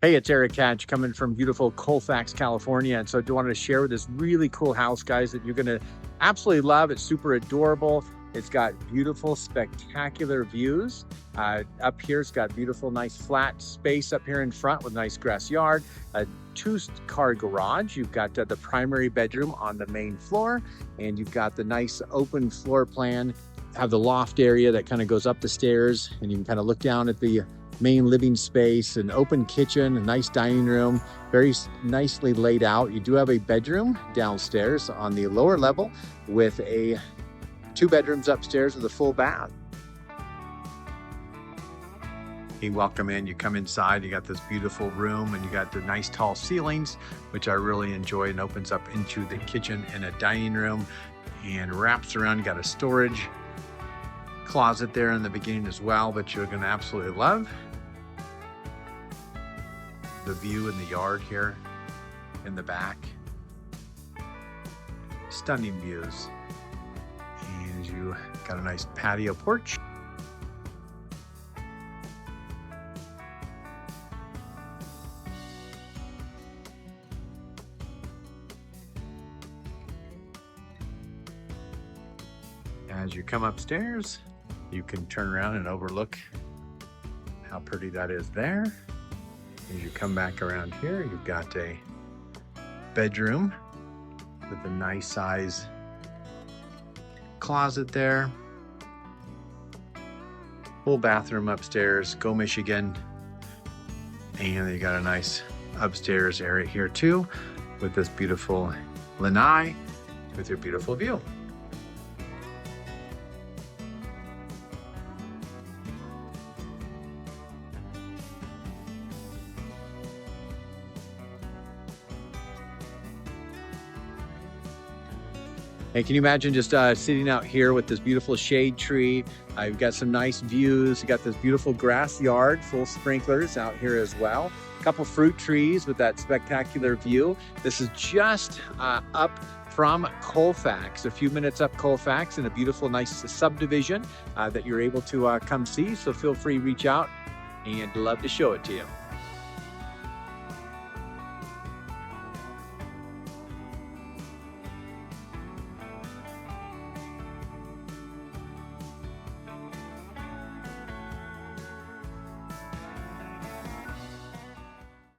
Hey, it's Eric Hatch coming from beautiful Colfax, California. And so I do want to share with this really cool house, guys, that you're going to absolutely love. It's super adorable. It's got beautiful, spectacular views. Up here, it's got beautiful, nice flat space up here in front with nice grass yard, a two-car garage. You've got the primary bedroom on the main floor, and you've got the nice open floor plan. Have the loft area that kind of goes up the stairs, and you can kind of look down at the main living space, an open kitchen, a nice dining room, very nicely laid out. You do have a bedroom downstairs on the lower level with two bedrooms upstairs with a full bath. You welcome in, you come inside, you got this beautiful room, and you got the nice tall ceilings, which I really enjoy, and opens up into the kitchen and a dining room and wraps around. You got a storage closet there in the beginning as well, but you're going to absolutely love the view in the yard here in the back. Stunning views. And you got a nice patio porch. As you come upstairs, you can turn around and overlook how pretty that is there. As you come back around here, you've got a bedroom with a nice size closet there. Full bathroom upstairs, go Michigan. And you got a nice upstairs area here too, with this beautiful lanai with your beautiful view. Hey, can you imagine just sitting out here with this beautiful shade tree? You've got some nice views. You got this beautiful grass yard, full sprinklers out here as well. A couple fruit trees with that spectacular view. This is just up from Colfax, a few minutes up Colfax, in a beautiful, nice subdivision that you're able to come see. So feel free to reach out, and love to show it to you.